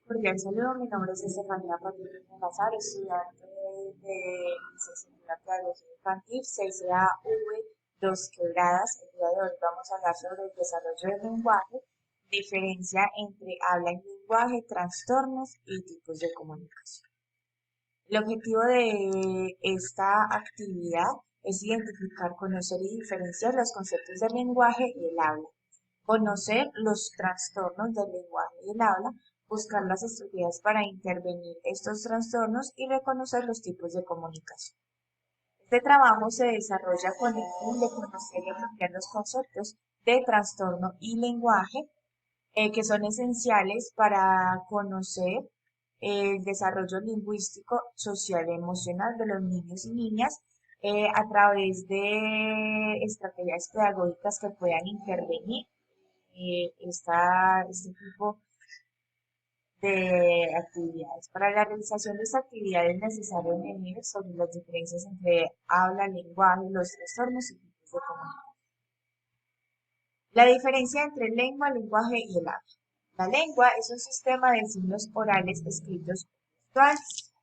Cordial saludo, mi nombre es Estefanía Patricia Salazar, estudiante de licenciatura en Pedagogía Infantil, CCAV Dos Quebradas. El día de hoy vamos a hablar sobre el desarrollo del lenguaje, diferencia entre habla y lenguaje, trastornos y tipos de comunicación. El objetivo de esta actividad es identificar, conocer y diferenciar los conceptos del lenguaje y el habla, conocer los trastornos del lenguaje y el habla, buscar las estrategias para intervenir estos trastornos y reconocer los tipos de comunicación. Este trabajo se desarrolla con el fin de conocer y apropiar los conceptos de trastorno y lenguaje que son esenciales para conocer el desarrollo lingüístico, social y emocional de los niños y niñas a través de estrategias pedagógicas que puedan intervenir este tipo de actividades. Para la realización de esta actividad es necesario definir sobre las diferencias entre habla, lenguaje, los trastornos y tipos de comunicación. La diferencia entre lengua, lenguaje y el habla. La lengua es un sistema de signos orales escritos textuales.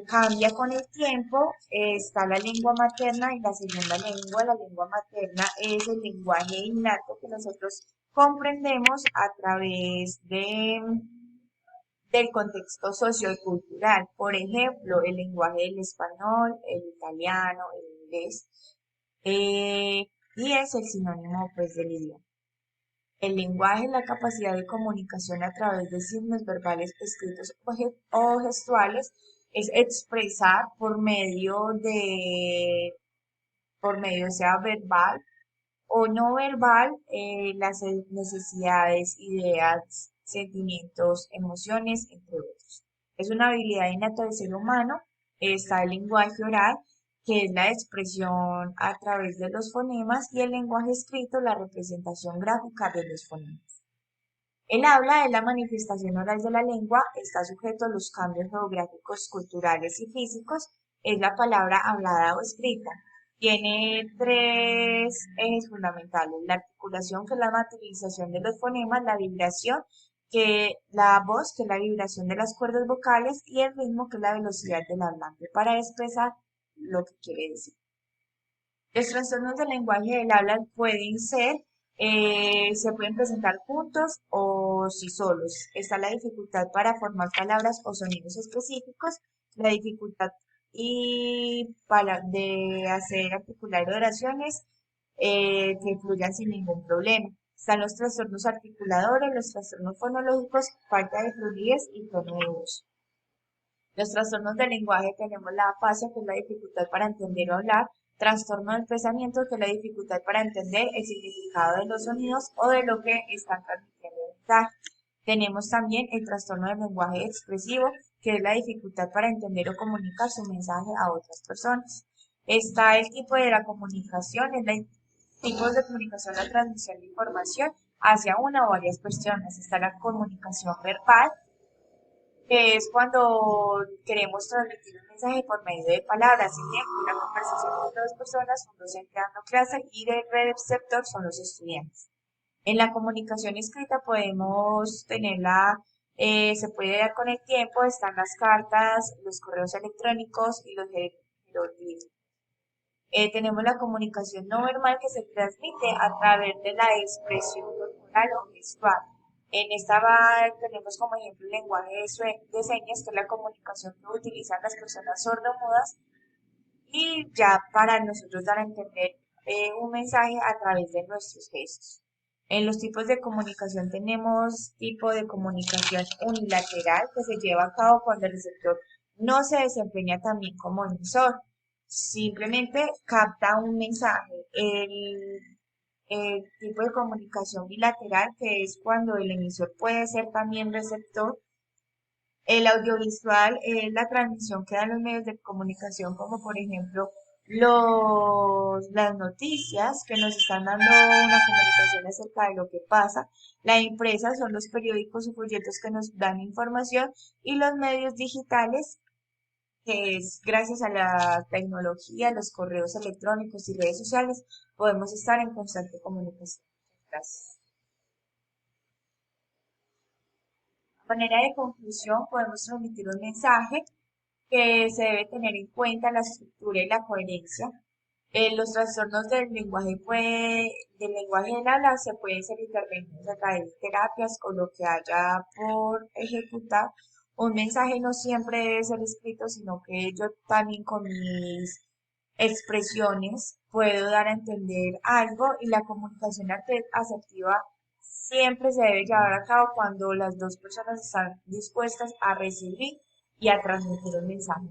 Cambia con el tiempo, está la lengua materna y la segunda lengua. La lengua materna es el lenguaje innato que nosotros comprendemos a través del contexto sociocultural. Por ejemplo, el lenguaje del español, el italiano, el inglés, y es el sinónimo pues del idioma. El lenguaje es la capacidad de comunicación a través de signos verbales escritos o gestuales, es expresar por medio sea verbal o no verbal, las necesidades, ideas, sentimientos, emociones, entre otros. Es una habilidad innata del ser humano. Está el lenguaje oral, que es la expresión a través de los fonemas, y el lenguaje escrito, la representación gráfica de los fonemas. El habla es la manifestación oral de la lengua, está sujeto a los cambios geográficos, culturales y físicos, es la palabra hablada o escrita. Tiene tres ejes fundamentales: la articulación, que es la materialización de los fonemas, la vibración, que la voz, que es la vibración de las cuerdas vocales, y el ritmo, que es la velocidad del hablante para expresar lo que quiere decir. Los trastornos del lenguaje del habla pueden ser, se pueden presentar juntos o si solos. Está la dificultad para formar palabras o sonidos específicos, la dificultad de hacer articular oraciones que fluyan sin ningún problema. Están los trastornos articuladores, los trastornos fonológicos, falta de fluidez y tono de voz. Los trastornos del lenguaje tenemos la afasia, que es la dificultad para entender o hablar, trastorno del pensamiento, que es la dificultad para entender el significado de los sonidos o de lo que están transmitiendo el mensaje. Tenemos también el trastorno del lenguaje expresivo, que es la dificultad para entender o comunicar su mensaje a otras personas. Está el tipo de la comunicación, es la tipos de comunicación, la transmisión de información hacia una o varias personas. Está la comunicación verbal, que es cuando queremos transmitir un mensaje por medio de palabras. Ejemplo, una conversación entre dos personas, un docente dando clase y el receptor son los estudiantes. En la comunicación escrita podemos tenerla, se puede dar con el tiempo, están las cartas, los correos electrónicos y los jeroglíficos. Tenemos la comunicación no verbal, que se transmite a través de la expresión corporal o gestual. En esta tenemos como ejemplo el lenguaje de señas, que es la comunicación que utilizan las personas sordomudas y ya para nosotros dar a entender un mensaje a través de nuestros gestos. En los tipos de comunicación tenemos tipo de comunicación unilateral, que se lleva a cabo cuando el receptor no se desempeña también como emisor, simplemente capta un mensaje. El tipo de comunicación bilateral, que es cuando el emisor puede ser también receptor. El audiovisual es la transmisión que dan los medios de comunicación, como por ejemplo las noticias que nos están dando una comunicación acerca de lo que pasa. La impresa son los periódicos y folletos que nos dan información, y los medios digitales, que es gracias a la tecnología, los correos electrónicos y redes sociales, podemos estar en constante comunicación. Gracias. Manera de conclusión, podemos transmitir un mensaje que se debe tener en cuenta la estructura y la coherencia. Los trastornos del lenguaje del habla se pueden ser intervenidos a través de terapias o lo que haya por ejecutar. Un mensaje no siempre debe ser escrito, sino que yo también con mis expresiones puedo dar a entender algo y la comunicación asertiva siempre se debe llevar a cabo cuando las dos personas están dispuestas a recibir y a transmitir un mensaje.